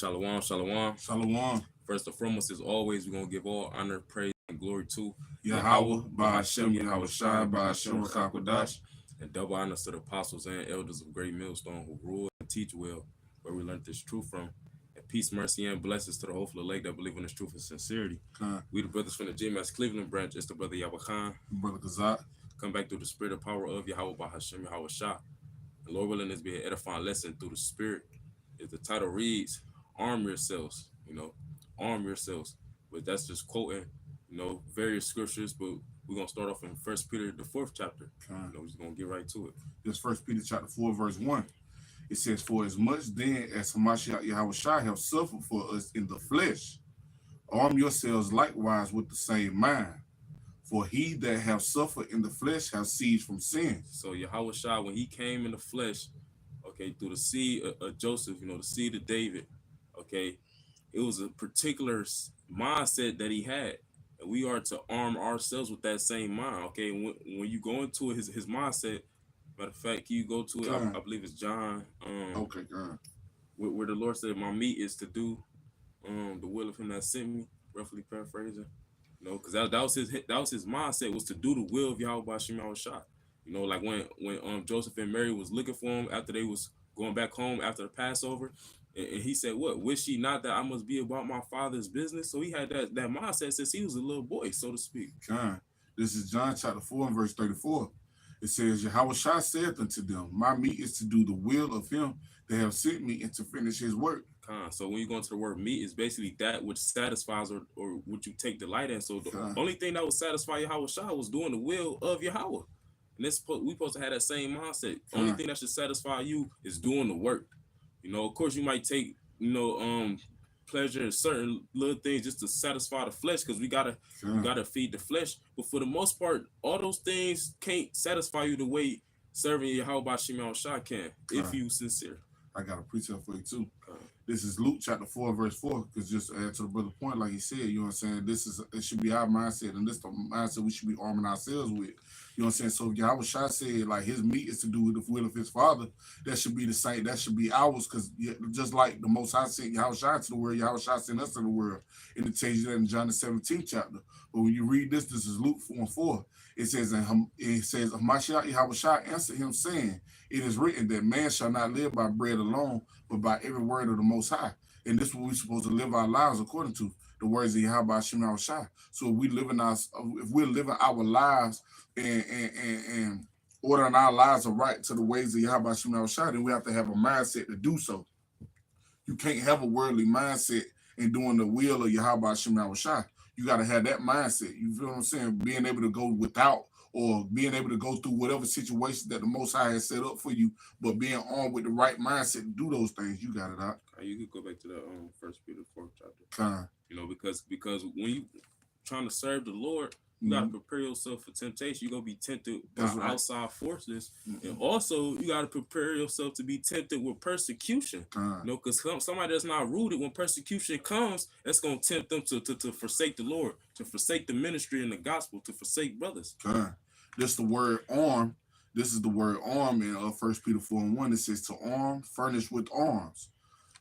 Shalom, shalom. Shalom. First and foremost, as always, we're going to give all honor, praise, and glory to Yahweh, Bahashem, Yahweh Shai, Bahashem, Rakakwadash. and double honors to the apostles and elders of Great Millstone who rule and teach well, where we learned this truth from. And peace, mercy, and blessings to the hopeful elect that believe in this truth and sincerity. We the brothers from the GMS Cleveland branch. It's the brother Yahweh Khan. Brother Kazak. Come back through the spirit and power of Yahweh Bahashem, Yahweh Shai. And Lord willing, this be an edifying lesson through the spirit. As the title reads, arm yourselves, arm yourselves. But that's just quoting, various scriptures, but we're going to start off in 1 Peter, the 4th chapter. We're just going to get right to it. This 1 Peter chapter 4, verse 1. It says, for as much then as Hamashiach Yahweh Shai have suffered for us in the flesh, arm yourselves likewise with the same mind. For he that have suffered in the flesh have ceased from sin. So Yahweh Shai, when he came in the flesh, through the seed of Joseph, the seed of David, it was a particular mindset that he had. And we are to arm ourselves with that same mind, When you go into his mindset, matter of fact, you go to it, I believe it's John, where the Lord said, my meat is to do the will of him that sent me, roughly paraphrasing, because that was his mindset, was to do the will of Yahweh Bashim Yahweh Shai. Like when Joseph and Mary was looking for him after they was going back home after the Passover, and he said, what, wish ye not that I must be about my father's business? So he had that mindset since he was a little boy, so to speak. This is John chapter 4 and verse 34. It says, Yahweh Shai saith unto them, my meat is to do the will of him that have sent me and to finish his work. So when you go into the word meat, it's basically that which satisfies or what you take delight in. So the only thing that would satisfy Yahweh Shai was doing the will of Yahweh. And we supposed to have that same mindset. Only thing that should satisfy you is doing the work. Of course, you might take, pleasure in certain little things just to satisfy the flesh, because we gotta feed the flesh. But for the most part, all those things can't satisfy you the way serving Yahweh Bashim Yahweh Shai can, if you sincere. I got a precept for you too. This is Luke chapter 4, verse 4, because just to add to the brother point, like he said, you know what I'm saying, it should be our mindset, and this is the mindset we should be arming ourselves with. You know what I'm saying? So Yahweh Shai said, like, his meat is to do the will of his father. That should be the same. That should be ours, because just like the Most High sent Yahweh Shai to the world, Yahweh Shai sent us to the world. And it tells you that in John the 17th chapter. But when you read this is Luke 4 and 4. It says, Hamashiach Yahweh Shai answered him, saying, it is written that man shall not live by bread alone, but by every word of the Most High. And this is what we're supposed to live our lives according to, the words of Yahweh Bashim Yahweh Shai. So if we're living our lives and ordering our lives right to the ways of Yahweh Bashim Yahweh Shai, then we have to have a mindset to do so. You can't have a worldly mindset in doing the will of Yahweh Bashim Yahweh Shai. You got to have that mindset. You feel what I'm saying? Being able to go without, or being able to go through whatever situation that the Most High has set up for you, but being armed with the right mindset to do those things. You got it out. You could go back to that 1 Peter 4th chapter. Because when you trying to serve the Lord, you got to prepare yourself for temptation. You're going to be tempted by outside forces. And also, you got to prepare yourself to be tempted with persecution. Because somebody that's not rooted, when persecution comes, that's going to tempt them to forsake the Lord, to forsake the ministry and the gospel, to forsake brothers. This is the word arm. This is the word arm in 1 Peter 4 and 1. It says to arm, furnish with arms.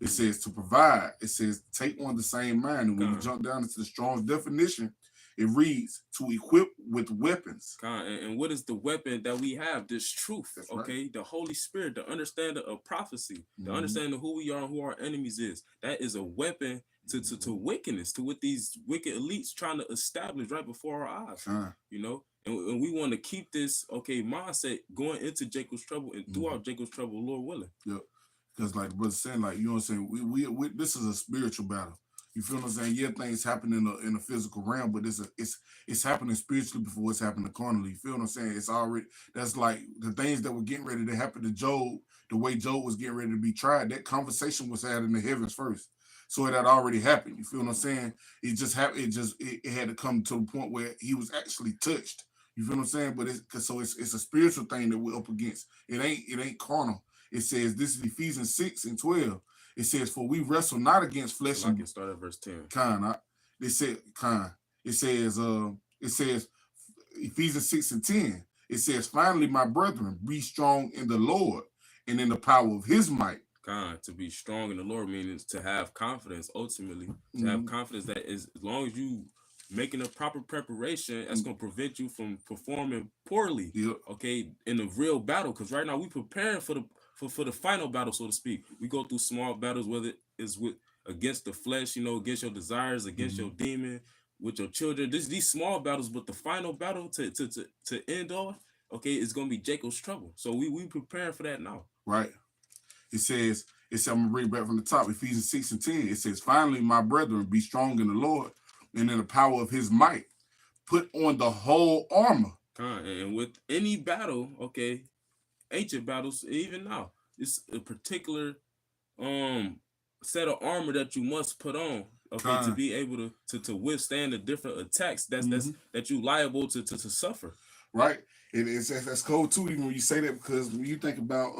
It says to provide. It says take on the same mind. And when you jump down into the Strong's definition, it reads to equip with weapons. And what is the weapon that we have? This truth, right. The Holy Spirit, the understanding of prophecy, the understanding of who we are and who our enemies is. That is a weapon to wickedness, to what these wicked elites trying to establish right before our eyes. And we want to keep this mindset going into Jacob's trouble and throughout Jacob's trouble, Lord willing. Yep. Because like the brother saying, like, you know what I'm saying, we this is a spiritual battle. You feel what I'm saying? Yeah, things happen in the physical realm, but it's happening spiritually before it's happening carnally. You feel what I'm saying? It's already, that's like the things that were getting ready to happen to Job, the way Job was getting ready to be tried, that conversation was had in the heavens first. So it had already happened. You feel what I'm saying? It just happened. It had to come to a point where he was actually touched. You feel what I'm saying? But it's a spiritual thing that we're up against. It ain't carnal. It says, this is Ephesians 6 and 12. It says, for we wrestle not against flesh and blood. I can start at verse 10. It says Ephesians 6 and 10. It says, finally, my brethren, be strong in the Lord and in the power of his might. To be strong in the Lord means to have confidence. Ultimately, to have confidence that is, as long as you making a proper preparation, that's gonna prevent you from performing poorly. Yep. Okay, in the real battle, because right now we preparing for the final battle, so to speak. We go through small battles, whether it's with against the flesh, against your desires, against your demon, with your children. These small battles, but the final battle to end off, okay, it's gonna be Jacob's trouble. So we preparing for that now. Right. It says, I'm gonna read back from the top, Ephesians 6:10. It says, finally, my brethren, be strong in the Lord and in the power of his might. Put on the whole armor. And with any battle, okay, ancient battles, even now, it's a particular set of armor that you must put on, okay, to be able to withstand the different attacks that you liable to suffer. Right. That's cold too, even when you say that, because when you think about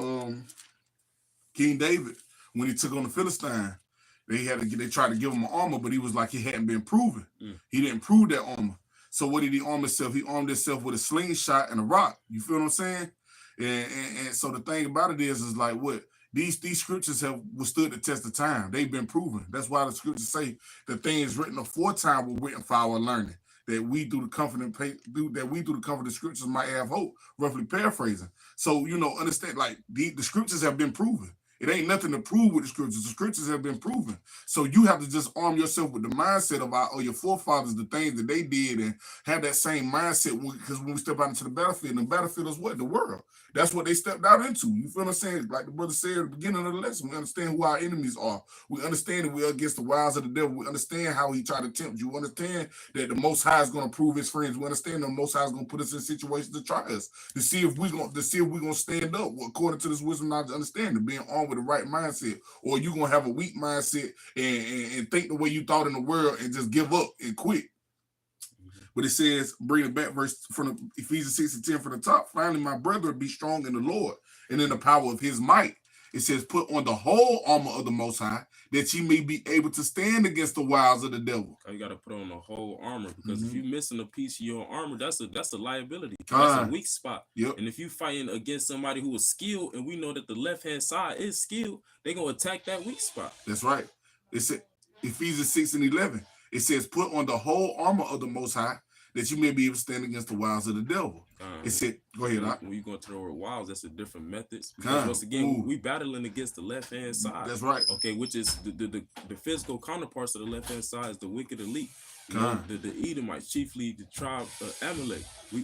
King David, when he took on the Philistine, they tried to give him an armor, but he was like, he hadn't been proven. He didn't prove that armor. So what did he arm himself? He armed himself with a slingshot and a rock. You feel what I'm saying? And so the thing about it is like what these scriptures have withstood the test of time. They've been proven. That's why the scriptures say the things written aforetime were written for our learning, that we through the comfort of the scriptures might have hope. Roughly paraphrasing. So understand, like the scriptures have been proven. It ain't nothing to prove with the scriptures. The scriptures have been proven. So you have to just arm yourself with the mindset of your forefathers, the things that they did, and have that same mindset. Because when we step out into the battlefield, and the battlefield is what? The world. That's what they stepped out into. You feel what I'm saying? Like the brother said at the beginning of the lesson, we understand who our enemies are. We understand that we're against the wiles of the devil. We understand how he tried to tempt you. We understand that the Most High is going to prove his friends. We understand the Most High is going to put us in situations to try us, to see if we're going to stand up according to this wisdom, knowledge, understanding, being armed with the right mindset, or you're going to have a weak mindset and think the way you thought in the world and just give up and quit. But it says, bring it back, verse from Ephesians 6:10 from the top. Finally, my brother, be strong in the Lord and in the power of his might. It says, put on the whole armor of the Most High, that ye may be able to stand against the wiles of the devil. You got to put on the whole armor, because if you're missing a piece of your armor, that's a liability. That's a weak spot. Yep. And if you're fighting against somebody who is skilled, and we know that the left-hand side is skilled, they're going to attack that weak spot. That's right. It's Ephesians 6:11. It says, put on the whole armor of the Most High, that you may be able to stand against the wiles of the devil. It said, go ahead. When you go to the word wiles, that's a different methods. Because once again, we battling against the left-hand side. That's right. Okay, which is the physical counterparts of the left-hand side is the wicked elite. The Edomites, chiefly the tribe of Amalek.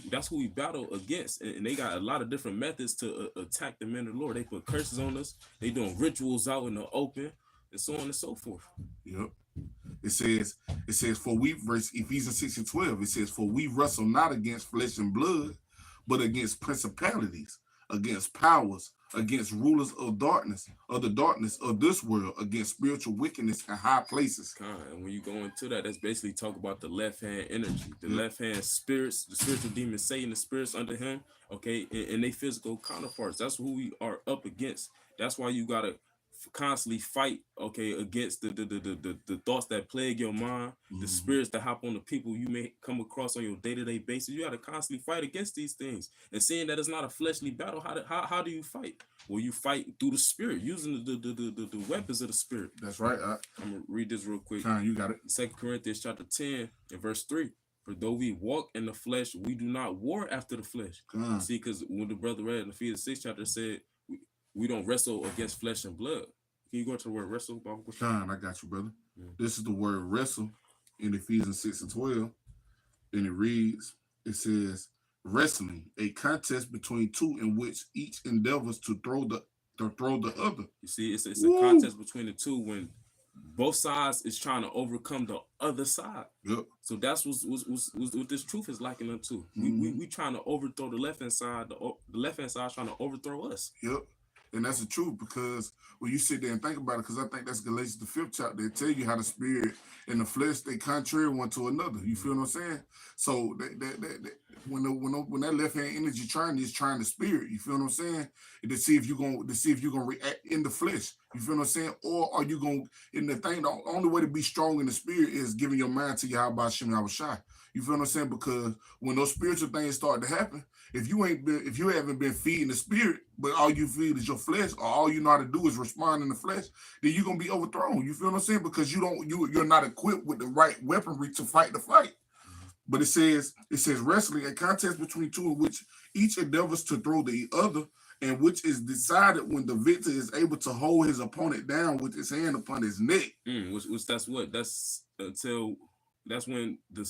That's who we battle against. And they got a lot of different methods to attack the men of the Lord. They put curses on us. They doing rituals out in the open, and so on and so forth. Yep. It says, for we, verse Ephesians 6:12, it says, for we wrestle not against flesh and blood, but against principalities, against powers, against rulers of darkness, of the darkness of this world, against spiritual wickedness in high places. And when you go into that, that's basically talk about the left hand energy, the left hand spirits, the spiritual demon Satan, the spirits under him, okay, and they physical counterparts. That's who we are up against. That's why you gotta constantly fight, okay, against the thoughts that plague your mind, the spirits that hop on the people you may come across on your day-to-day basis. You got to constantly fight against these things, and seeing that it's not a fleshly battle, how do you fight? Well, you fight through the spirit, using the weapons of the spirit. That's right. I'm gonna read this real quick. You got it. 2 Corinthians chapter 10 and verse 3. For though we walk in the flesh, we do not war after the flesh. See, because when the brother read in Ephesians 6 chapter said we don't wrestle against flesh and blood. Can you go to the word wrestle? I got you, brother. This is the word wrestle in Ephesians 6:12. And it reads, it says, wrestling, a contest between two in which each endeavors to throw the other. You see, it's a contest between the two when both sides is trying to overcome the other side. Yep. So that's what this truth is likened unto. We trying to overthrow the left-hand side. The left-hand side trying to overthrow us. Yep. And that's the truth, because when you sit there and think about it, because I think that's Galatians the 5th chapter, they tell you how the spirit and the flesh, they contrary one to another. You feel what I'm saying? So when that left hand energy trying the spirit, you feel what I'm saying? To see if you're gonna react in the flesh. You feel what I'm saying? Or are you going to, and the thing, the only way to be strong in the spirit is giving your mind to Yahweh Shem Yahushai. You feel what I'm saying? Because when those spiritual things start to happen, if you haven't been feeding the spirit, but all you feed is your flesh, or all you know how to do is respond in the flesh, then you're gonna be overthrown. You feel what I'm saying? Because you're not equipped with the right weaponry to fight the fight. But it says wrestling, a contest between two in which each endeavors to throw the other, and which is decided when the victor is able to hold his opponent down with his hand upon his neck. Which that's when this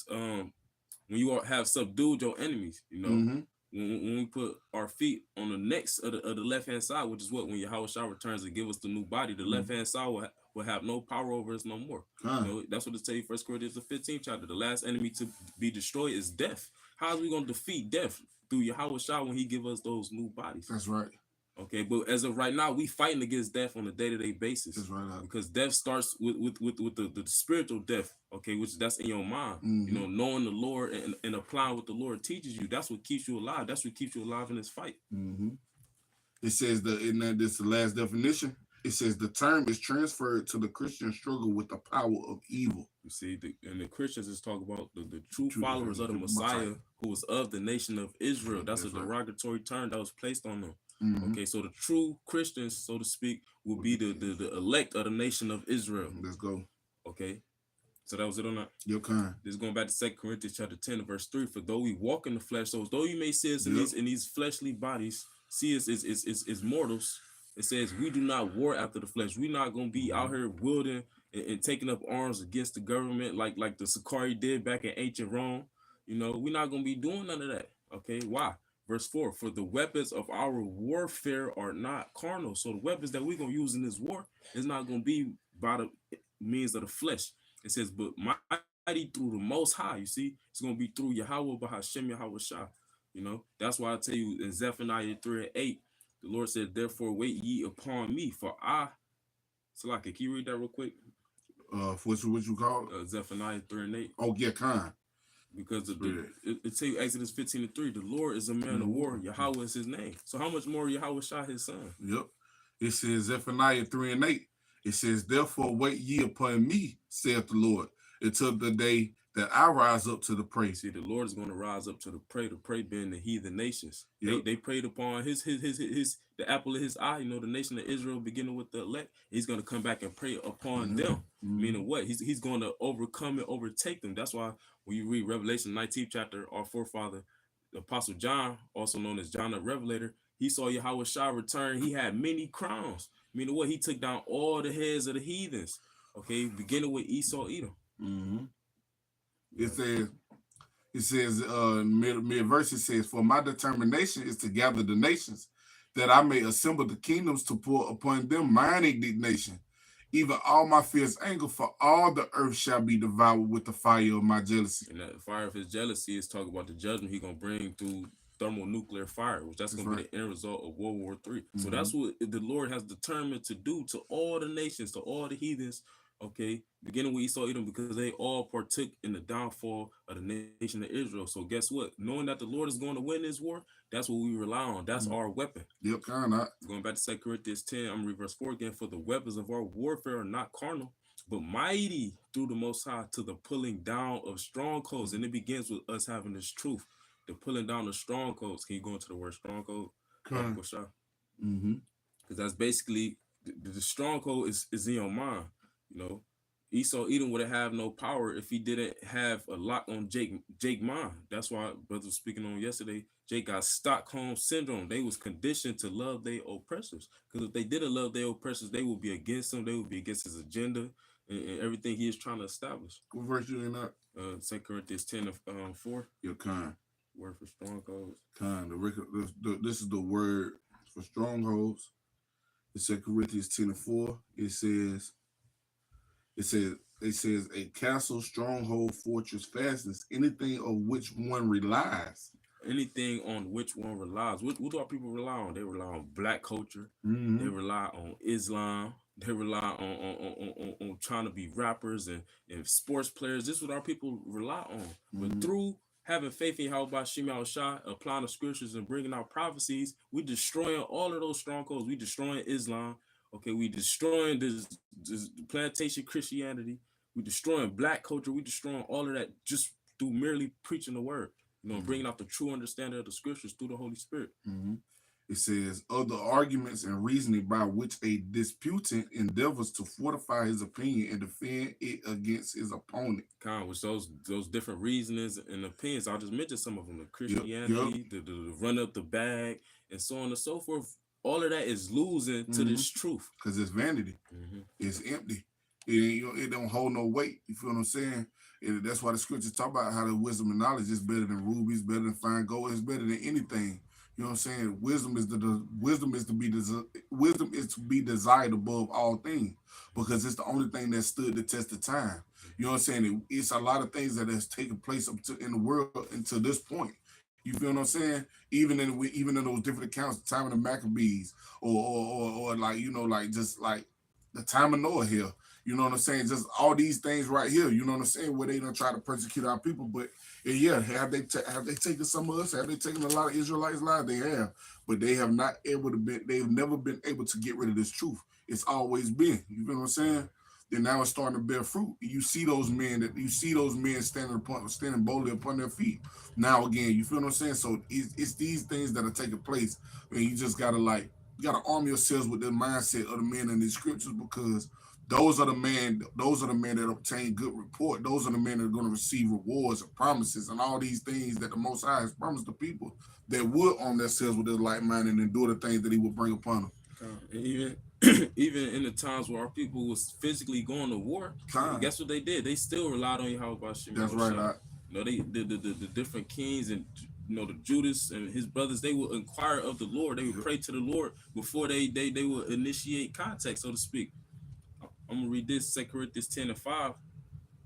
when you have subdued your enemies, you know. Mm-hmm. When we put our feet on the necks of the left hand side, which is what when Yahweh Shah returns to give us the new body, the left hand side will have no power over us no more. You know, that's what it tells you, 1 Corinthians the 15th chapter. The last enemy to be destroyed is death. How are we gonna defeat death? Through Yahweh Shah when he give us those new bodies. That's right. Okay, but as of right now, we fighting against death on a day-to-day basis. That's right. Because death starts with the spiritual death, okay, which that's in your mind. Mm-hmm. You know, knowing the Lord and applying what the Lord teaches you. That's what keeps you alive. That's what keeps you alive in this fight. Mm-hmm. It says this is the last definition. It says the term is transferred to the Christian struggle with the power of evil. You see, and the Christians is talk about the true followers of the Messiah, who was of the nation of Israel. That's a derogatory term that was placed on them. Mm-hmm. Okay, so the true Christians, so to speak, will be the elect of the nation of Israel. Let's go. Okay, so that was it on that. Your kind. This is going back to 2 Corinthians chapter 10, verse 3. For though we walk in the flesh, so though you may see us in these fleshly bodies, see us as mortals, it says we do not war after the flesh. We're not going to be out here wielding and taking up arms against the government like the Sicarii did back in ancient Rome. You know, we're not going to be doing none of that. Okay, why? Verse 4, for the weapons of our warfare are not carnal. So the weapons that we're going to use in this war is not going to be by the means of the flesh. It says, but mighty through the Most High. You see, it's going to be through Yahweh Bahashem Yahweh Shah. You know, that's why I tell you in Zephaniah 3:8, the Lord said, therefore wait ye upon me, for I. Salaki, can you read that real quick? What you call it? Zephaniah 3:8. Oh, yeah, kind. Because it tells you Exodus 15:3, the Lord is a man of war, Yahweh is his name. So how much more Yahweh Shah his son? Yep. It says Zephaniah 3:8. It says, therefore wait ye upon me, saith the Lord, until the day that I rise up to the prey. See, the Lord is going to rise up to the prey being the heathen nations. Yep. They preyed upon the apple of his eye, you know, the nation of Israel, beginning with the elect. He's going to come back and prey upon them. Meaning what? He's going to overcome and overtake them. That's why when you read Revelation 19th chapter, our forefather, the Apostle John, also known as John the Revelator, he saw Yahweh Shah return. He had many crowns. Meaning what? He took down all the heads of the heathens. Okay, beginning with Esau, Edom. Mm-hmm. It says, mid-verse, it says, for my determination is to gather the nations, that I may assemble the kingdoms to pour upon them mine indignation, even all my fierce anger, for all the earth shall be devoured with the fire of my jealousy. And that fire of his jealousy is talking about the judgment he's going to bring through thermonuclear fire, which that's going to be the end result of World War III. So that's what the Lord has determined to do to all the nations, to all the heathens, okay, beginning with Esau, Edom, because they all partook in the downfall of the nation of Israel. So guess what? Knowing that the Lord is going to win this war, that's what we rely on. That's our weapon. Yep, kind of. Going back to 2 Corinthians 10, I'm reading verse 4 again. For the weapons of our warfare are not carnal, but mighty through the Most High to the pulling down of strongholds. And it begins with us having this truth, the pulling down of strongholds. Can you go into the word stronghold? Because that's basically the stronghold is in your mind. You know, Esau Edom would have no power if he didn't have a lock on Jake mind. That's why brother was speaking on yesterday. Jake got Stockholm syndrome. They was conditioned to love their oppressors. Because if they didn't love their oppressors, they would be against him. They would be against his agenda and everything he is trying to establish. What verse you in that? 2 Corinthians 10:4. Your kind. Word for strongholds. Kind. This is the word for strongholds. In 2 Corinthians 10:4, it says a castle, stronghold, fortress, fastness, anything of which one relies. Anything on which one relies. What do our people rely on? They rely on black culture. They rely on Islam. They rely on trying to be rappers and sports players. This is what our people rely on. But through having faith in Yahweh Shema Shah, applying the scriptures and bringing out prophecies, we destroying all of those strongholds. We destroying Islam. Okay, we destroying this plantation Christianity. We destroying black culture. We destroying all of that just through merely preaching the word. You know, bringing out the true understanding of the scriptures through the Holy Spirit. It says, other arguments and reasoning by which a disputant endeavors to fortify his opinion and defend it against his opponent. With those different reasonings and opinions, I'll just mention some of them: the Christianity, the run up the bag, and so on and so forth. All of that is losing to this truth because it's vanity. It's empty. It don't hold no weight. You feel what I'm saying? That's why the scriptures talk about how the wisdom and knowledge is better than rubies, better than fine gold. It's better than anything. You know what I'm saying? Wisdom is to be desired above all things, because it's the only thing that stood the test of time. You know what I'm saying? It's a lot of things that has taken place in the world until this point. You feel what I'm saying? Even in those different accounts, the time of the Maccabees, or like, you know, like just like the time of Noah here. You know what I'm saying? Just all these things right here. You know what I'm saying? Where they don't try to persecute our people, but yeah, have they taken some of us? Have they taken a lot of Israelites' lives? They have, but they have not able to be. They've never been able to get rid of this truth. It's always been. You feel what I'm saying? Then now it's starting to bear fruit. You see those men standing boldly upon their feet. Now again, you feel what I'm saying? So it's these things that are taking place, and you just gotta arm yourselves with the mindset of the men in the scriptures, because those are the men that obtain good report. Those are the men that are going to receive rewards and promises and all these things that the Most High has promised the people that would arm themselves with their light mind and endure the things that He will bring upon them. And even in the times where our people was physically going to war, guess what they did? They still relied on Yahweh Shem. That's right. You know, the different kings and, you know, the Judas and his brothers, they would inquire of the Lord. They would pray to the Lord before they would initiate contact, so to speak. I'm gonna read this, 2 Corinthians 10:5.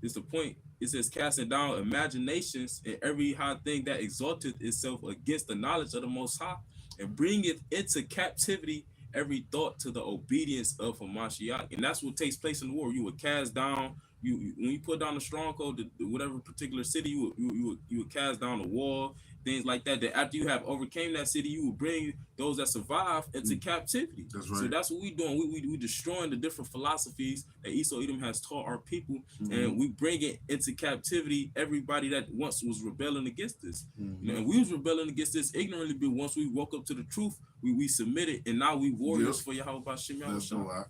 This is the point. It says, casting down imaginations and every high thing that exalteth itself against the knowledge of the Most High, and bringeth into captivity every thought to the obedience of Hamashiach. And that's what takes place in the war. You would cast down, when you put down the stronghold, whatever particular city, you would cast down the wall, things like that. That after you have overcame that city, you will bring those that survive into captivity. That's right. So that's what we're doing. We destroying the different philosophies that Esau Edom has taught our people, and we bring it into captivity everybody that once was rebelling against this. You know, and we was rebelling against this ignorantly, but once we woke up to the truth, we submitted, and now we warriors for Yahweh Shem. That's right.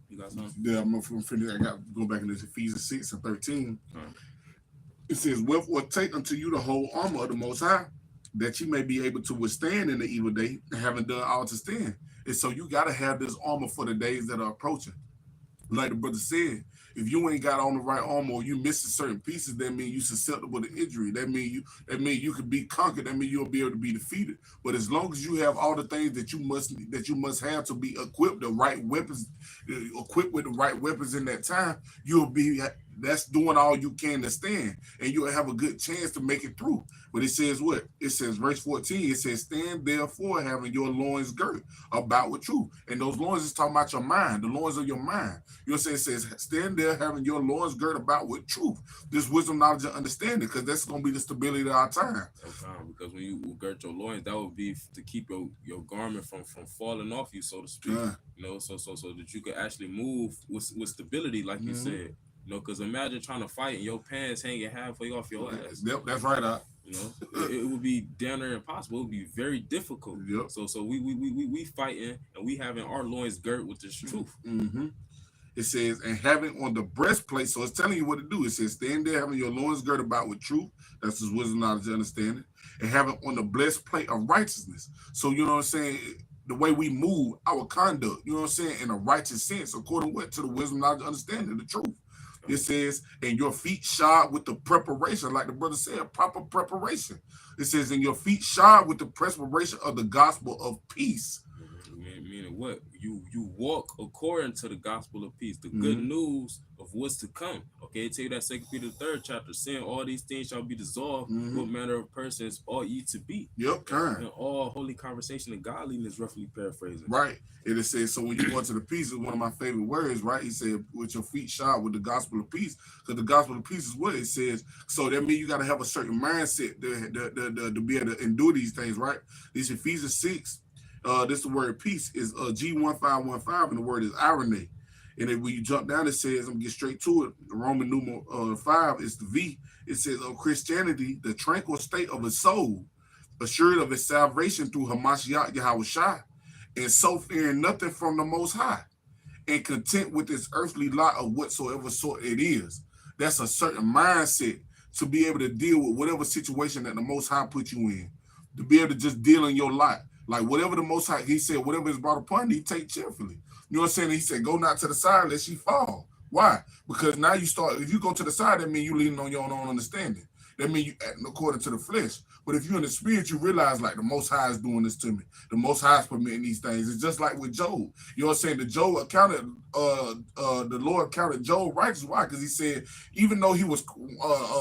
You got something? Yeah, I'm gonna finish. I got to go back into Ephesians 6:13. It says, wherefore take unto you the whole armor of the Most High, that you may be able to withstand in the evil day, having done all to stand. And so you got to have this armor for the days that are approaching. Like the brother said, if you ain't got on the right armor, or you missing certain pieces, that means you susceptible to injury. That means you could be conquered. That means you'll be able to be defeated. But as long as you have all the things that you must have to be equipped, the right weapons, equipped with the right weapons in that time, that's doing all you can to stand, and you'll have a good chance to make it through. But it says what? It says, verse 14, it says, stand therefore having your loins girt about with truth. And those loins is talking about your mind, the loins of your mind. You know what I'm saying? It says, stand there having your loins girt about with truth. This wisdom, knowledge, and understanding, because that's going to be the stability of our time. Because when you girt your loins, that would be to keep your garment from falling off you, so to speak. You know, so that you can actually move with stability, like you said. You know, because imagine trying to fight and your pants hanging halfway off your ass. Yep, that's right. You know, it would be damn near impossible. It would be very difficult. Yep. So we fighting, and we having our loins girt with this truth. It says, and having on the breastplate, so it's telling you what to do. It says, stand there having your loins girt about with truth. That's his wisdom, knowledge, and understanding. And having on the breastplate of righteousness. So, you know what I'm saying? The way we move, our conduct, you know what I'm saying? In a righteous sense, according to the wisdom, knowledge, understanding, the truth. It says, and your feet shod with the preparation, like the brother said, proper preparation. It says, and your feet shod with the preparation of the gospel of peace. Meaning what? You walk according to the gospel of peace, the good news of what's to come. Okay, tell you that 2 Peter 3rd chapter, saying all these things shall be dissolved. What manner of persons ought ye to be? Yep, and all holy conversation and godliness, roughly paraphrasing. Right. And it says, so when you go into the peace, is one of my favorite words, right? He said, with your feet shod with the gospel of peace, because the gospel of peace is what it says. So that means you got to have a certain mindset to be able to endure these things, right? This Ephesians 6. This the word peace is G1515, and the word is irony. And then when you jump down, it says, I'm gonna get straight to it. The Roman numeral 5 is the V. It says, of Christianity, the tranquil state of a soul, assured of its salvation through Hamashiach Yahushua, and so fearing nothing from the Most High, and content with its earthly lot of whatsoever sort it is. That's a certain mindset to be able to deal with whatever situation that the Most High put you in, to be able to just deal in your lot. Like whatever the Most High, he said, whatever is brought upon thee, take cheerfully. You know what I'm saying? He said, go not to the side lest ye fall. Why? Because now you start, if you go to the side, that means you leaning on your own understanding. That means you acting according to the flesh. But if you're in the spirit, you realize like the Most High is doing this to me. The Most High is permitting these things. It's just like with Job. You know what I'm saying? The Lord counted Job righteous. Why? Because he said, even though he was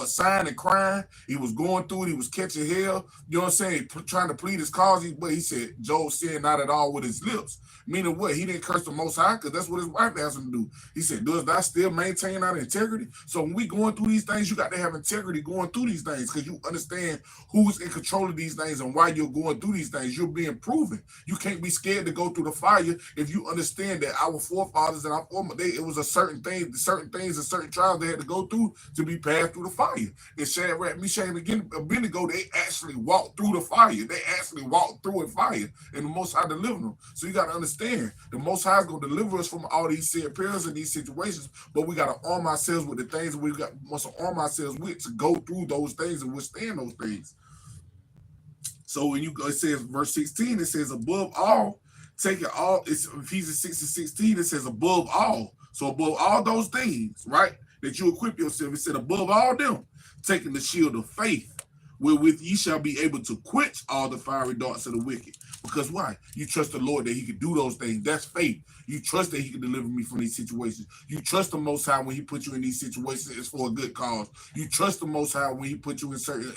sighing and crying, he was going through it, he was catching hell, you know what I'm saying? Trying to plead his cause, but he said, Job said not at all with his lips. Meaning what? He didn't curse the Most High because that's what his wife asked him to do. He said, does that still maintain our integrity? So when we going through these things, you got to have integrity going through these things because you understand who's in control of these things and why you're going through these things. You're being proven. You can't be scared to go through the fire if you understand that our forefathers and our foremothers, it was a certain things and certain trials they had to go through to be passed through the fire. And Shadrach, Meshach, and Abednego, they actually walked through the fire. They actually walked through a fire, and the Most High delivered them. So you got to understand, the Most High is going to deliver us from all these said perils and these situations, but we got to arm ourselves with the things we must arm ourselves with to go through those things and withstand those things. So when it says verse 16, it says above all, take it all. It's Ephesians 6:16. It says above all. So above all those things, right, that you equip yourself, it said above all them, taking the shield of faith, wherewith ye shall be able to quench all the fiery darts of the wicked. Because why? You trust the Lord that he can do those things. That's faith. You trust that he can deliver me from these situations. You trust the Most High when he put you in these situations, it's for a good cause. You trust the Most High when he put you in certain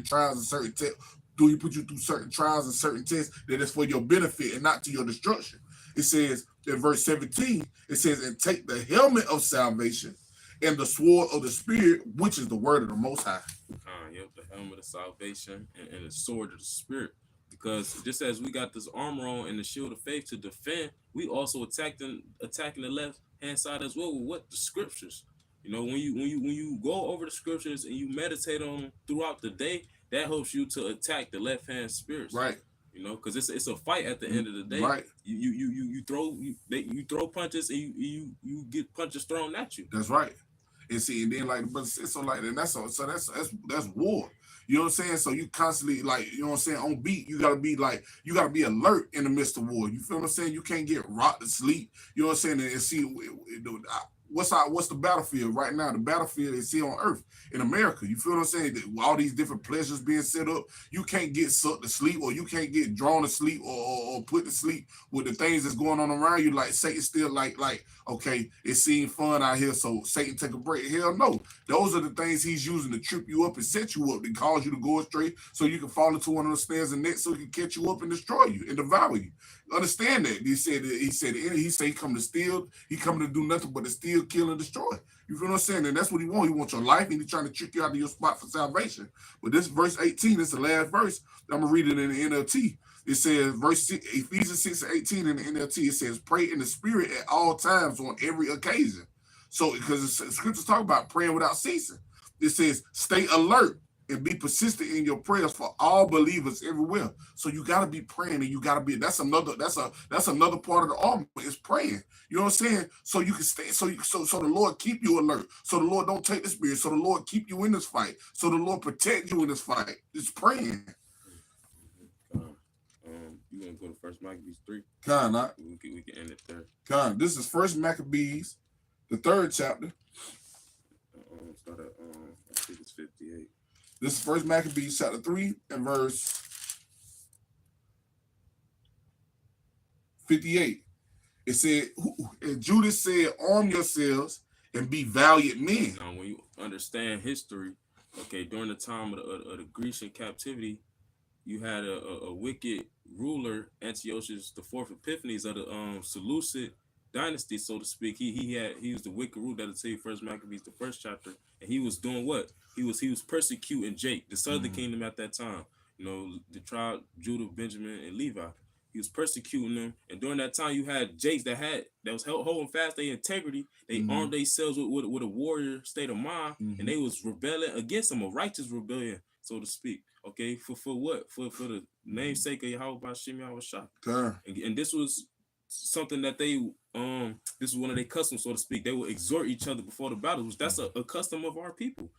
trials and certain tests. Do he put you through certain trials and certain tests that is for your benefit and not to your destruction? It says in verse 17, it says, and take the helmet of salvation and the sword of the Spirit, which is the word of the Most High. Yep, the helmet of salvation and the sword of the Spirit. Because just as we got this armor on and the shield of faith to defend, we also attacking the left hand side as well with what? The scriptures. You know, when you go over the scriptures and you meditate on them throughout the day, that helps you to attack the left hand spirits. Right. You know, because it's a fight at the end of the day. Right. You throw punches and you get punches thrown at you. That's right. And see, and then like the brother said, so like, and that's war. You know what I'm saying? So you constantly, like, you know what I'm saying, on beat, you gotta be alert in the midst of war. You feel what I'm saying? You can't get rocked to sleep. You know what I'm saying? And see what's the battlefield right now? The battlefield is here on earth in America. You feel what I'm saying? All these different pleasures being set up, you can't get sucked to sleep, or you can't get drawn to sleep or put to sleep with the things that's going on around you. Like Satan still like, okay, it seems fun out here, so Satan take a break. Hell no. Those are the things he's using to trip you up and set you up, to cause you to go astray, so you can fall into one of those snares and nets, so he can catch you up and destroy you and devour you. Understand that. He said he come to steal, he coming to do nothing but to steal, kill, and destroy. You feel what I'm saying? And that's what he wants. He wants your life, and he's trying to trick you out of your spot for salvation. But this verse 18, this is the last verse. I'm gonna read it in the NLT. It says, Ephesians 6:18 in the NLT, it says, pray in the spirit at all times on every occasion. So, because the scriptures talk about praying without ceasing. It says, stay alert and be persistent in your prayers for all believers everywhere. So you got to be praying, and you got to be, that's another part of the armor is praying. You know what I'm saying? So you can stay, so the Lord keep you alert. So the Lord don't take the spirit. So the Lord keep you in this fight. So the Lord protect you in this fight. It's praying. You gonna go to First Maccabees 3? We can end it there. This is First Maccabees, the 3rd chapter. Start at I think it's 58. This is First Maccabees chapter 3 and verse 58. It said, and Judas said, arm yourselves and be valiant men. Now, when you understand history, okay, during the time of the Grecian captivity, you had a wicked ruler, Antiochus IV Epiphanes of the Seleucid dynasty, so to speak. He was the wicked ruler. That'll tell you First Maccabees, the 1st chapter, and he was doing what? He was persecuting Jake, the southern kingdom at that time. You know, the tribe Judah, Benjamin, and Levi. He was persecuting them, and during that time, you had Jakes that was holding fast their integrity. They armed themselves with a warrior state of mind, and they was rebelling against him, a righteous rebellion, so to speak. Okay, for what? For the namesake of Yahweh Bashim Yahushua. And this was something that they this is one of their customs, so to speak. They will exhort each other before the battle, which that's a custom of our people.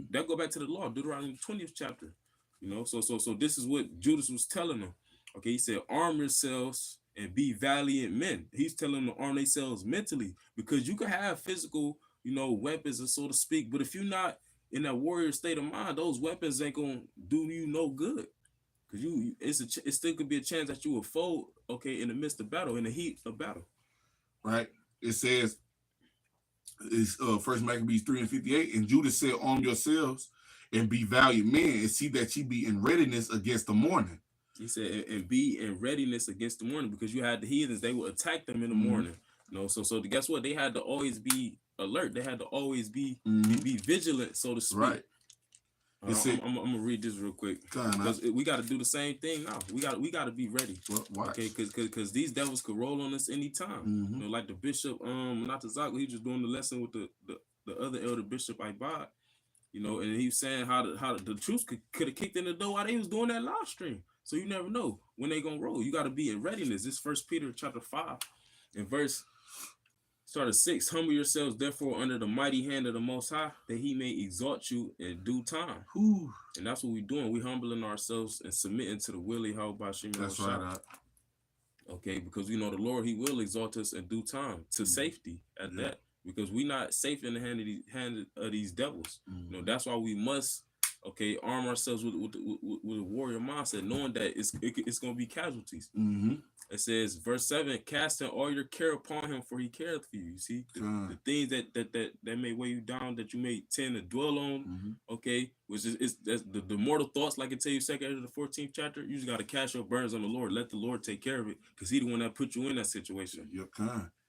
That go back to the law, Deuteronomy 20th chapter. You know, so this is what Judas was telling them. Okay, he said, arm yourselves and be valiant men. He's telling them to arm themselves mentally, because you can have physical, weapons, and so to speak, but if you're not in that warrior state of mind, those weapons ain't gonna do you no good. Because it still could be a chance that you will fold, okay, in the midst of battle, in the heat of battle. Right. It says, it's First Maccabees 3:58, and Judas said, arm yourselves and be valiant men, and see that ye be in readiness against the morning. He said, and be in readiness against the morning, because you had the heathens, they would attack them in the morning. So guess what? They had to always be alert. They had to always be vigilant, so to speak. Right. I'm gonna read this real quick, because we got to do the same thing now. We got to be ready. Well, okay, because these devils could roll on us anytime. Like the bishop, not the Zach, he was just doing the lesson with the other elder bishop Ibad. And he was saying how the troops could have kicked in the door while they was doing that live stream. So you never know when they gonna roll. You got to be in readiness. This 1 Peter chapter 5 and verse start at 6. Humble yourselves therefore under the mighty hand of the Most High, that he may exalt you in due time. And that's what we're doing. We humbling ourselves and submitting to the will of Yahweh Bashim. That's right. Okay, because we know the Lord, he will exalt us in due time to safety at that, because we're not safe in the hand of these devils. That's why we must arm ourselves with a warrior mindset, knowing that it's going to be casualties. It says, verse 7, casting all your care upon him, for he careth for you. You see, the things that may weigh you down, that you may tend to dwell on, which is the mortal thoughts, like it tell you, 2 Ezra the 14th chapter. You just got to cast your burdens on the Lord. Let the Lord take care of it, because he the one that put you in that situation.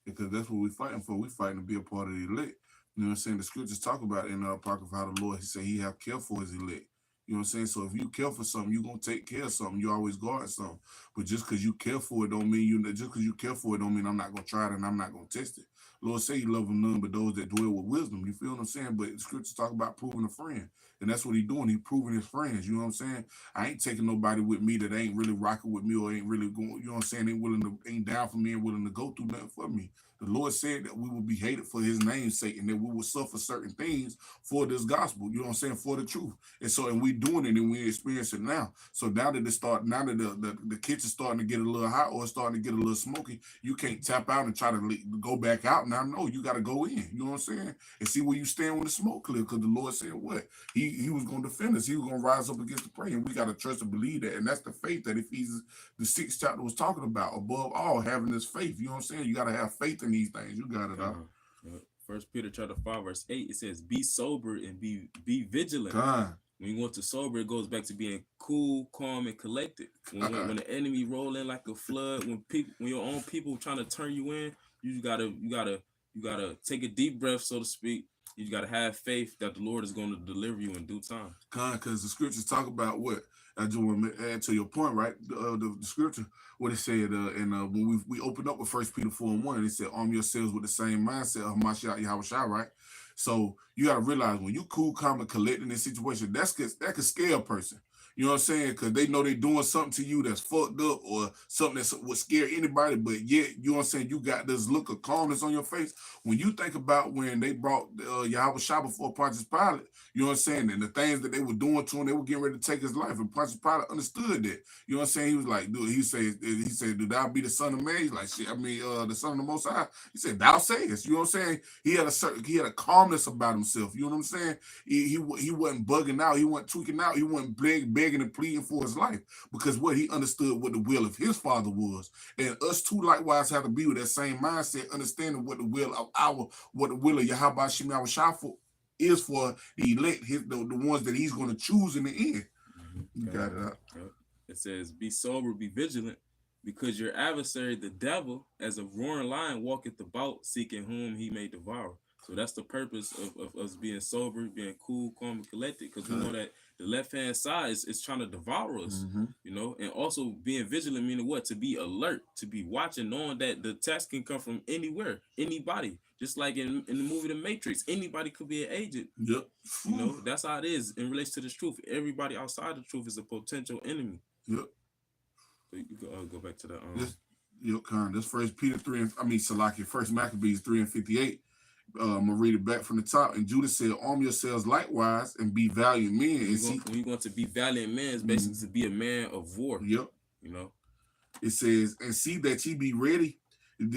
Because that's what we're fighting for. We're fighting to be a part of the elect. You know what I'm saying? The scriptures talk about in Apocrypha how the Lord, he said he have care for his elect. You know what I'm saying? So if you care for something, you're going to take care of something. You always guard something. But just because you care for it don't mean I'm not going to try it and I'm not going to test it. Lord say he love none but those that dwell with wisdom. You feel what I'm saying? But the scriptures talk about proving a friend. And that's what he's doing. He's proving his friends. You know what I'm saying? I ain't taking nobody with me that ain't really rocking with me or ain't really going, you know what I'm saying, ain't down for me and willing to go through nothing for me. The Lord said that we will be hated for his name's sake and that we will suffer certain things for this gospel, you know what I'm saying, for the truth. And we doing it and we experience it now. So now that the kitchen's starting to get a little hot or it's starting to get a little smoky, you can't tap out and try to go back out. Now, no, you got to go in, you know what I'm saying, and see where you stand when the smoke clear, because the Lord said what? He was going to defend us. He was going to rise up against the prey, and we got to trust and believe that. And that's the faith that Ephesians, the 6th chapter, was talking about. Above all, having this faith, you know what I'm saying? You got to have faith in these things. You got it out. 1 Peter chapter 5 verse 8, it says, be sober and be vigilant. When you go to sober, it goes back to being cool, calm, and collected. When the enemy roll in like a flood, when your own people trying to turn you in, you gotta take a deep breath, so to speak. You gotta have faith that the Lord is going to deliver you in due time. Because the scriptures talk about what? I just want to add to your point, right? The scripture, what it said, when we opened up with 1 Peter 4:1, it said, arm yourselves with the same mindset of Mashiach Yahushua, right? So you got to realize when you cool, calm, and collect in this situation, that could scare a person. You know what I'm saying? Because they know they're doing something to you that's fucked up or something that would scare anybody, but yet, you know what I'm saying, you got this look of calmness on your face. When you think about when they brought Yahushua before Pontius Pilate, you know what I'm saying, and the things that they were doing to him, they were getting ready to take his life, and Pontius Pilate understood that. You know what I'm saying? He was like, dude, he said, do thou be the son of man? He's like, shit, the son of the Most High. He said, thou sayest. You know what I'm saying? He had a calmness about himself. You know what I'm saying? He wasn't bugging out. He wasn't tweaking out. He wasn't begging and pleading for his life, because what he understood what the will of his Father was. And us too likewise have to be with that same mindset, understanding what the will of Yahweh Shem Yahushua is for the elect, the ones that he's going to choose in the end. You got it out. It says, be sober, be vigilant, because your adversary, the devil, as a roaring lion, walketh about, seeking whom he may devour. So that's the purpose of us being sober, being cool, calm, and collected, because we know that the left-hand side is trying to devour us, you know, and also being vigilant, meaning what? To be alert, to be watching, knowing that the attacks can come from anywhere, anybody. Just like in the movie The Matrix, anybody could be an agent. Yep. You know, that's how it is in relation to this truth. Everybody outside the truth is a potential enemy. Yep. So you go back to the This First Peter 3 and Salaki, First Maccabees 3:58. I'm gonna read it back from the top. And Judah said, "Arm yourselves likewise and be valiant men." When you're going to be valiant men, it's basically to be a man of war. Yep. You know, it says, "And see that ye be ready,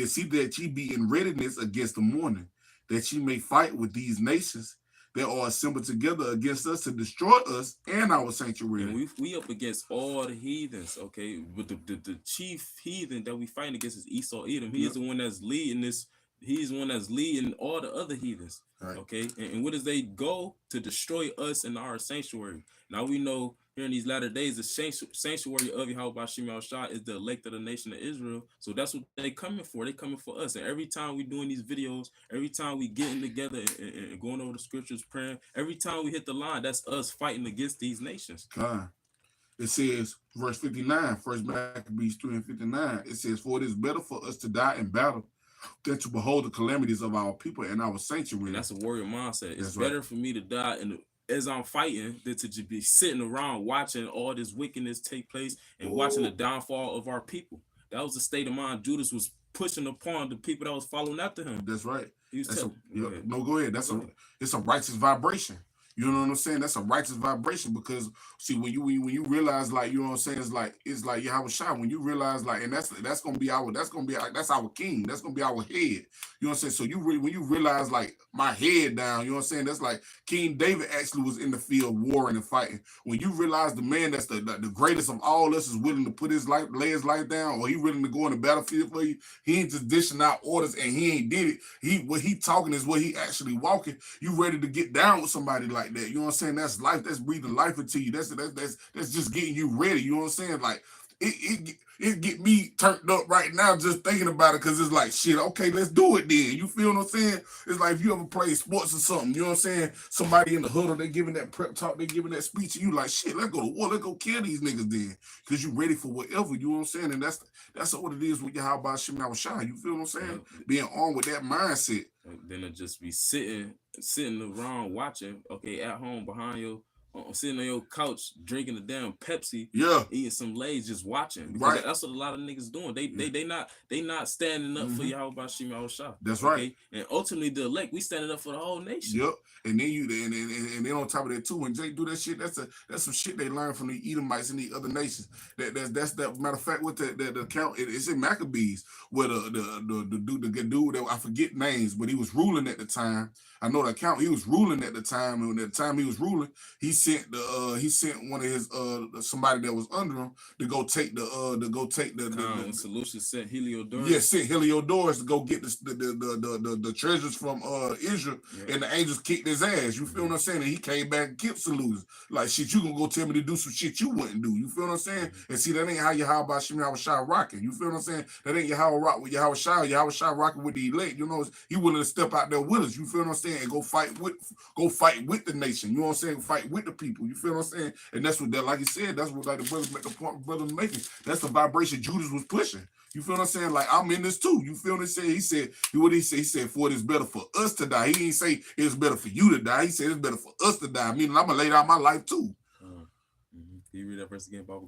see that ye be in readiness against the morning, that ye may fight with these nations that are assembled together against us to destroy us and our sanctuary." And we up against all the heathens, okay? But the chief heathen that we fighting against is Esau Edom. He is the one that's leading this. He's the one that's leading all the other heathens, okay? And what does they go to destroy us in our sanctuary? Now we know here in these latter days, the sanctuary of Yahweh Bashim Al-Shah is the elect of the nation of Israel. So that's what they coming for. They coming for us. And every time we doing these videos, every time we getting together and going over the scriptures, praying, every time we hit the line, that's us fighting against these nations. It says, verse 59, First Maccabees 3:59, it says, "For it is better for us to die in battle than to behold the calamities of our people and our sanctuary." And that's a warrior mindset. It's better for me to die as I'm fighting than to just be sitting around watching all this wickedness take place and watching the downfall of our people. That was the state of mind Judas was pushing upon the people that was following after him. That's right. Go ahead. It's a righteous vibration. You know what I'm saying? That's a righteous vibration, because see, when you realize, like, you know what I'm saying, it's like Yahweh Shai, when you realize, like, and that's gonna be our king, that's gonna be our head. You know what I'm saying? So when you realize, like, my head down, you know what I'm saying? That's like King David actually was in the field warring and fighting. When you realize the man that's the greatest of all us is willing to put lay his life down, or he willing to go in the battlefield for you, he ain't just dishing out orders and he ain't did it. What he talking is what he actually walking. You ready to get down with somebody like that? You know what I'm saying? That's life. That's breathing life into you. That's just getting you ready. You know what I'm saying? Like it get me turned up right now just thinking about it, because it's like, shit, okay, let's do it then. You feel what I'm saying? It's like if you ever play sports or something, you know what I'm saying? Somebody in the huddle, they giving that prep talk, they giving that speech, and you like, shit, let's go to war, let's go kill these niggas then, because you ready for whatever. You know what I'm saying? And that's what it is with Yahweh Shem Shine. You feel what I'm saying? Being armed with that mindset. Then to just be sitting around watching, okay, at home behind you, sitting on your couch drinking a damn Pepsi, eating some Lay's, just watching. Because that's what a lot of niggas doing. They not standing up for Yahweh Bashim Al-Shah. That's right. And ultimately the elect, we standing up for the whole nation. Yep. And then and then on top of that too, when Jake do that shit, that's some shit they learned from the Edomites and the other nations. That's that matter of fact with the account, it's in Maccabees, where the dude that I forget names, but he was ruling at the time. I know the account, he was ruling at the time, and at the time he was ruling, he sent one of his somebody that was under him to go take the solution, sent Heliodorus. Yeah, sent Heliodorus to go get the treasures from Israel, and the angels kicked his ass. You feel what I'm saying? And he came back and killed Seleucus. Like, shit, you gonna go tell me to do some shit you wouldn't do. You feel what I'm saying? And see, that ain't how Yahweh Shem Shai rocking. You feel what I'm saying? That ain't Yahweh rock with Yahweh Shai. Yahweh Shai rocking with the elect. You know, he willing to step out there with us. You feel what I'm saying? And go fight with the nation. You know what I'm saying? Fight with the people. You feel what I'm saying? And that's what that, like you said, that's what, like, the brothers make the point brothers making. That's the vibration Judas was pushing. You feel what I'm saying? Like, I'm in this too. You feel what I'm saying? He said, he said, for it is better for us to die. He didn't say it's better for you to die. He said it's better for us to die. Meaning I'm gonna lay down my life too. Can you read that verse again, Bible?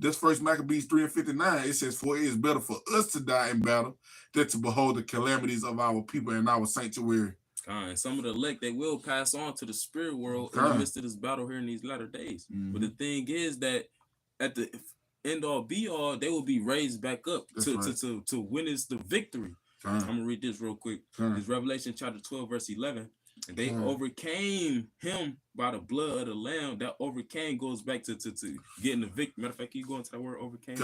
This First Maccabees 3:59, it says, for it is better for us to die in battle than to behold the calamities of our people and our sanctuary. And some of the elect, they will pass on to the spirit world in the midst of this battle here in these latter days. But the thing is that at the end all be all, they will be raised back up to witness the victory. I'm gonna read this real quick. It's Revelation chapter 12, verse 11. And they overcame him by the blood of the Lamb. That overcame goes back to getting the victory. Matter of fact, you go into that word overcame.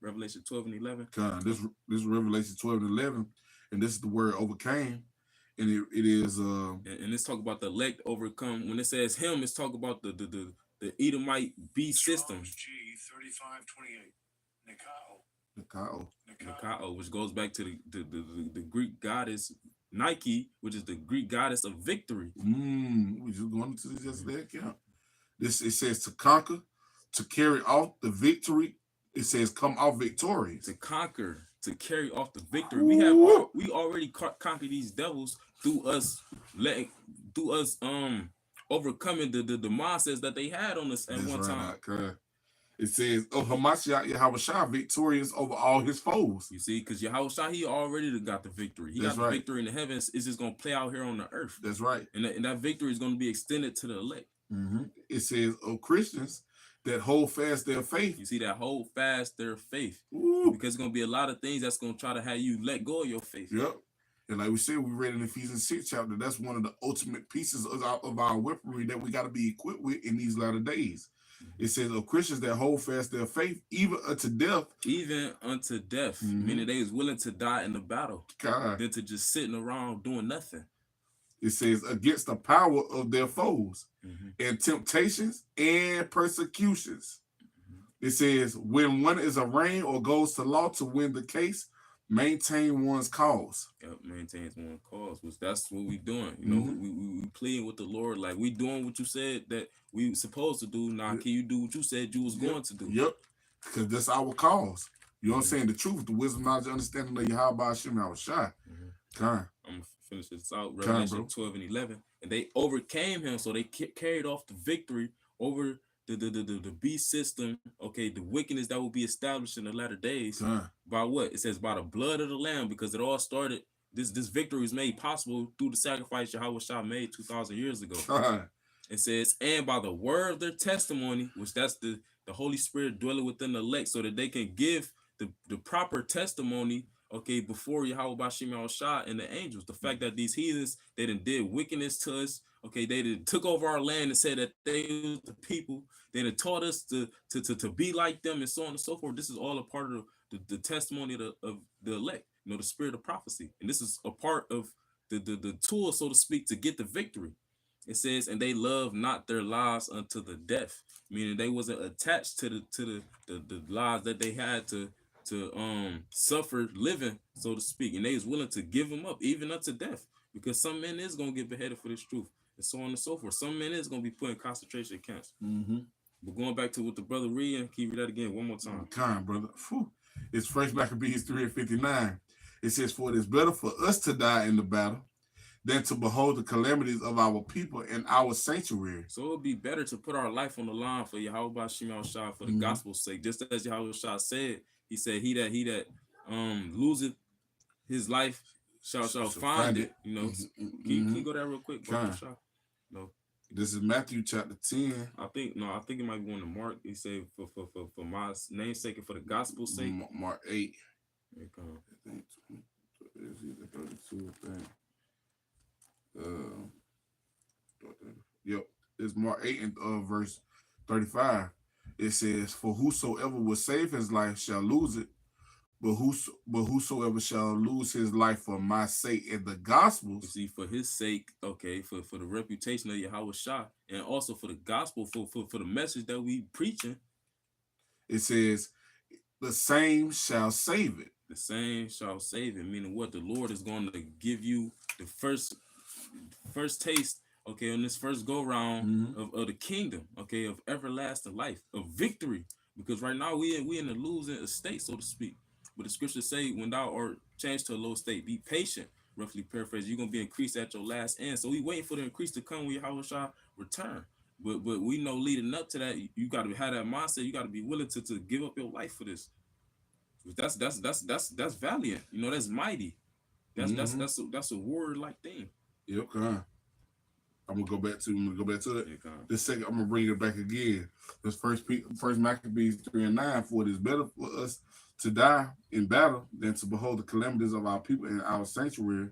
Revelation 12 and 11. This is Revelation 12 and 11, and this is the word overcame. And it is and let's talk about the elect overcome. When it says him, it's talk about the Edomite beast system. Nikao, which goes back to the Greek goddess Nike, which is the Greek goddess of victory. We just going into this yesterday account. This it says to conquer, to carry off the victory. It says come off victorious. To conquer, to carry off the victory. Ooh. We already conquered these devils through us overcoming the mindsets that they had on us at That's one right, time. It says, "Oh, Hamashiach Yahushua victorious over all his foes." You see, because Yahushua, he already got the victory. He That's got the right. victory in the heavens. It's just going to play out here on the earth. That's right. And that victory is going to be extended to the elect. It says, "Oh, Christians that hold fast their faith." You see, that hold fast their faith. Ooh. Because it's going to be a lot of things that's going to try to have you let go of your faith. Yep. And like we said, we read in Ephesians 6 chapter, that's one of the ultimate pieces of our weaponry that we got to be equipped with in these latter days. It says of Christians that hold fast their faith even unto death. Even unto death, meaning they was willing to die in the battle than to just sitting around doing nothing. It says against the power of their foes and temptations and persecutions. It says when one is arraigned or goes to law to win the case, maintain one's cause. Yep, maintains one's cause, which that's what we doing. You know, we pleading with the Lord, like we doing what you said that we supposed to do. Now, can you do what you said you was going to do? Yep, because that's our cause. You know what I'm saying? The truth, the wisdom, knowledge, understanding of Yahweh Hashem Yahushua. I'm gonna finish this out. Revelation 12 and 11, and they overcame him, so they carried off the victory over the beast system, okay, the wickedness that will be established in the latter days. By what? It says by the blood of the Lamb, because it all started, this victory was made possible through the sacrifice Yahushua made 2,000 years ago. It says, and by the word of their testimony, which that's the Holy Spirit dwelling within the elect, so that they can give the proper testimony, okay, before Yahweh Bashim Yahushua and the angels. The fact that these heathens, they did wickedness to us. Okay, they took over our land and said that they were the people. They taught us to be like them and so on and so forth. This is all a part of the testimony of the elect, you know, the spirit of prophecy. And this is a part of the tool, so to speak, to get the victory. It says, and they love not their lives unto the death, meaning they wasn't attached to the lives that they had to suffer living, so to speak. And they was willing to give them up even unto death, because some men is going to get beheaded for this truth, and so on and so forth. Some men is going to be put in concentration camps. But going back to what the brother reading, can you read that again one more time? Kind, brother. Whew. It's First Maccabees 3:59. It says, for it is better for us to die in the battle than to behold the calamities of our people in our sanctuary. So it would be better to put our life on the line for Yahweh Bashim Yahushua, for the gospel's sake. Just as Yahushua said, he said, he that loseth his life shall find it. You know, can you go there real quick? No. This is Matthew chapter 10. I think it might be one to Mark. He said for my name's sake and for the gospel's sake. Mark 8. Here it comes. Is it 32 thing? Yep, it's Mark 8 and verse 35. It says, for whosoever will save his life shall lose it, but whosoever shall lose his life for my sake and the gospel. You see, for his sake, okay, for the reputation of Yahushua, and also for the gospel, for the message that we preaching. It says, the same shall save it. The same shall save it, meaning what? The Lord is going to give you the first taste, okay, on this first go round of the kingdom, okay, of everlasting life, of victory. Because right now we in a losing state, so to speak. But the scriptures say, when thou art changed to a low state, be patient. Roughly paraphrase, you're gonna be increased at your last end. So we waiting for the increase to come when Yahushua return. But we know leading up to that, you got to have that mindset. You got to be willing to give up your life for this. That's valiant. You know, that's mighty. That's a warrior-like thing. Yep, I'm gonna go back to it. This second, I'm gonna bring it back again. This first Maccabees 3 and 9. For it is better for us to die in battle than to behold the calamities of our people in our sanctuary.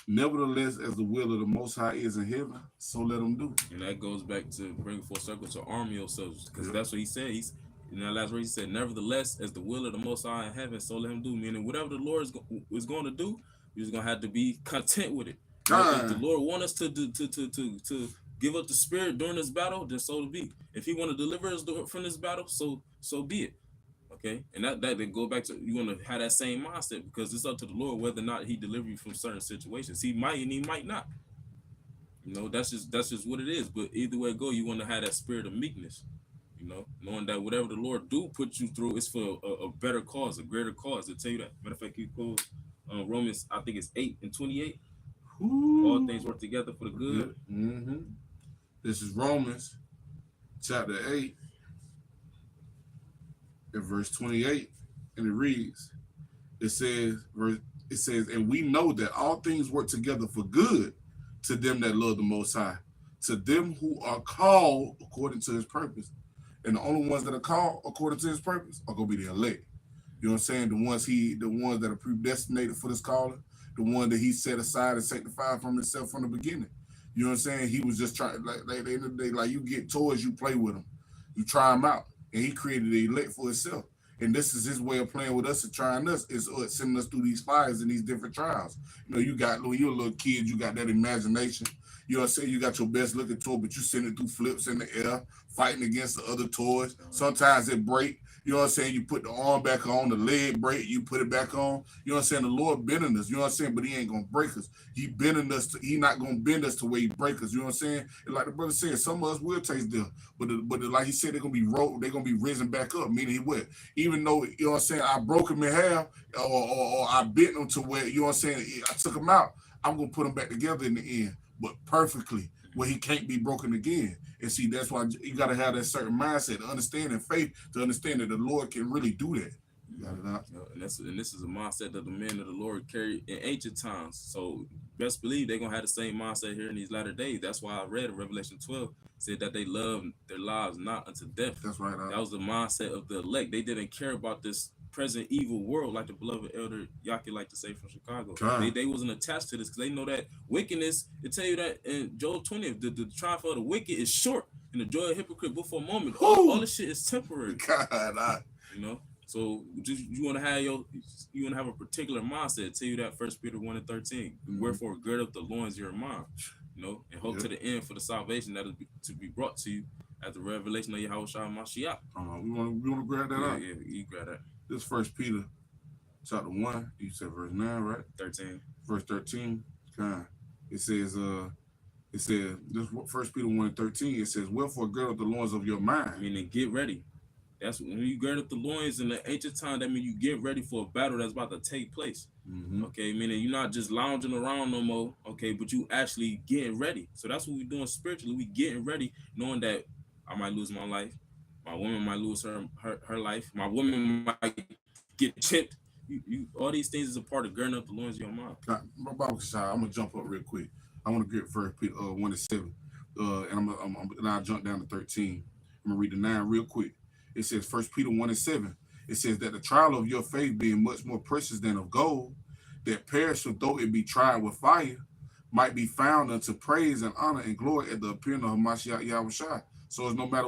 Nevertheless, as the will of the Most High is in heaven, so let them do. And that goes back to bring full circle to arm yourselves, because that's what he said. In that last verse, he said, nevertheless, as the will of the Most High in heaven, so let him do. Meaning, whatever the Lord is going to do, you're just going to have to be content with it. If the Lord wants us to give up the spirit during this battle, then so to be. If he want to deliver us from this battle, so be it. Okay, and that then go back to, you want to have that same mindset, because it's up to the Lord whether or not He deliver you from certain situations. He might and He might not. You know, that's just what it is. But either way it go, you want to have that spirit of meekness. You know, knowing that whatever the Lord do put you through is for a better cause, a greater cause. I tell you that. Matter of fact, you quote Romans, I think it's 8:28. All things work together for the good. Mm-hmm. This is Romans chapter 8 and verse 28, and it reads, it says, and we know that all things work together for good to them that love the Most High, to them who are called according to His purpose. And the only ones that are called according to His purpose are gonna be the elect. You know what I'm saying? The ones that are predestinated for this calling, the one that He set aside and sanctified from Himself from the beginning. You know what I'm saying? He was just trying, like at the end of the day, like you get toys, you play with them, you try them out, and He created the elect for Himself. And this is His way of playing with us and trying us, is sending us through these fires and these different trials. You know, when you're a little kid, you got that imagination. You know what I'm saying? You got your best looking toy, but you send it through flips in the air, fighting against the other toys. Sometimes it break. You know what I'm saying? You put the arm back on, the leg break, you put it back on. You know what I'm saying? The Lord bending us, you know what I'm saying? But He ain't gonna break us. He bending us, He not gonna bend us to where He break us. You know what I'm saying? And like the brother said, some of us will taste death, but like he said, they're gonna be risen back up. Meaning He will. Even though, you know what I'm saying, I broke him in half, or I bent him to where, you know what I'm saying, I took him out, I'm gonna put him back together in the end, but perfectly, where he can't be broken again. And see, that's why you got to have that certain mindset, to understand and faith, to understand that the Lord can really do that. You got it out. And this is a mindset that the men of the Lord carried in ancient times. So best believe they're gonna have the same mindset here in these latter days. That's why I read in Revelation 12 said that they love their lives not unto death. That's right. That was the mindset of the elect. They didn't care about this present evil world, like the beloved elder Yaki like to say from Chicago. They wasn't attached to this because they know that wickedness. They tell you that in Job 20, the triumph of the wicked is short, and the joy of hypocrite but for a moment. All this shit is temporary. God, you know. So you want to have a particular mindset. Tell you that 1 Peter 1:13. Wherefore gird up the loins of your mind, you know, and hope to the end for the salvation that is to be brought to you at the revelation of Yahushua Mashiach. We want to grab that out. Yeah, you grab that. This 1 Peter chapter 1, you said verse 9, right? 13. Verse 13. It says this 1 Peter 1:13. It says, wherefore gird up the loins of your mind. Meaning get ready. That's when you gird up the loins in the ancient time. That means you get ready for a battle that's about to take place. Okay, meaning you're not just lounging around no more. Okay, but you actually getting ready. So that's what we're doing spiritually. We getting ready, knowing that I might lose my life. My woman might lose her life. My woman might get chipped. You all these things is a part of girding up the loins of your mind. I'm gonna jump up real quick. I want to get 1 Peter 1:7, and I'll jump down to 13. I'm gonna read the 9 real quick. It says 1 Peter 1:7. It says that the trial of your faith being much more precious than of gold, that perisheth though it be tried with fire, might be found unto praise and honor and glory at the appearing of Mashiach Yahushua. So it's no matter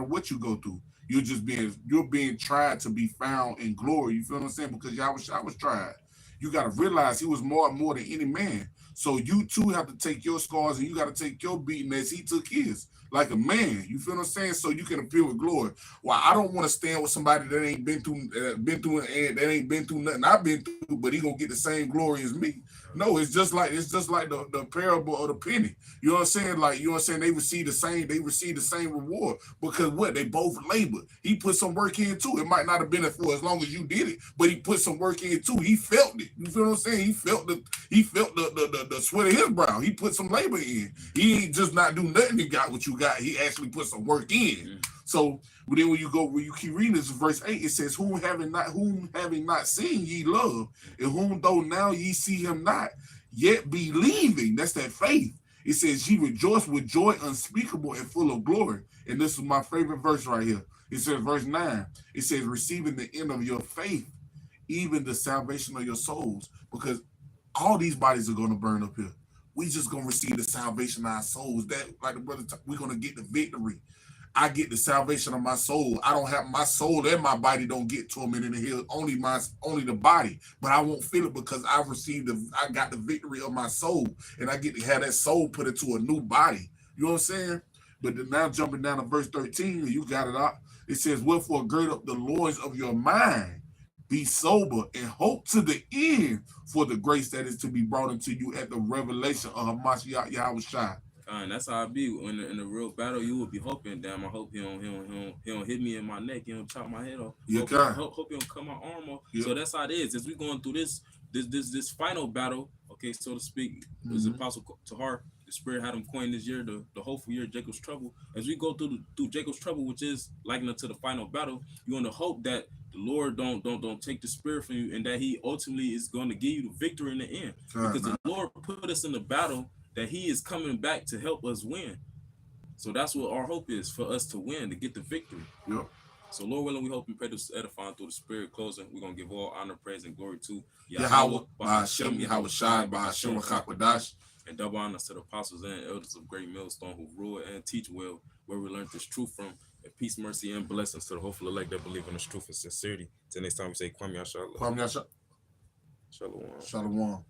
what you go through, you're being tried to be found in glory. You feel what I'm saying? Because Yahushua was tried. You got to realize He was more than any man. So you too have to take your scars and you got to take your beating as He took His, like a man. You feel what I'm saying? So you can appear with glory. Well, I don't want to stand with somebody that ain't been through nothing I've been through, but he gonna get the same glory as me. No, it's just like the parable of the penny. You know what I'm saying? Like, you know what I'm saying? They receive the same reward because what? They both labored. He put some work in too. It might not have been for as long as you did it, but he put some work in too. He felt it. You feel what I'm saying? He felt the sweat of his brow. He put some labor in. He ain't just not do nothing. He got what you got. He actually put some work in. So then when you keep reading this, verse 8, it says, whom having not seen ye love, and whom though now ye see him not, yet believing, that's that faith. It says, ye rejoice with joy unspeakable and full of glory. And this is my favorite verse right here. It says, verse 9, it says, receiving the end of your faith, even the salvation of your souls. Because all these bodies are going to burn up here. We just going to receive the salvation of our souls. That, like the brother, we're going to get the victory. I get the salvation of my soul. I don't have my soul and my body don't get tormented in hell. Only the body, but I won't feel it because I got the victory of my soul, and I get to have that soul put into a new body. You know what I'm saying? But then now jumping down to verse 13, you got it out. It says, wherefore gird up the loins of your mind, be sober, and hope to the end for the grace that is to be brought into you at the revelation of Hamashiach Yahweh Shai. And that's how I be in the real battle. You would be hoping, damn, I hope he don't hit me in my neck, he don't chop my head off. Hope he don't cut my arm off. Yep. So that's how it is. As we going through this final battle, okay, so to speak, as Apostle Tahar, the Spirit had him coin this year, the hopeful year, Jacob's trouble. As we go through Jacob's trouble, which is likened to the final battle, you want to hope that the Lord don't take the Spirit from you, and that He ultimately is going to give you the victory in the end. Because the Lord put us in the battle that He is coming back to help us win. So that's what our hope is, for us to win, to get the victory. Yep. So Lord willing, we hope and pray this edifying through the Spirit. Closing, we're going to give all honor, praise, and glory to Yahweh, Ba'ashem, Yahweh Shai, Ba'ashem, Wakakwadash. And double honor to the apostles and elders of Great Millstone who rule and teach well, where we learned this truth from. And peace, mercy, and blessings to the hopeful elect that believe in this truth and sincerity. Till next time we say, Kwame Yashallah. Kwame Yashallah. Shalom. Shalom.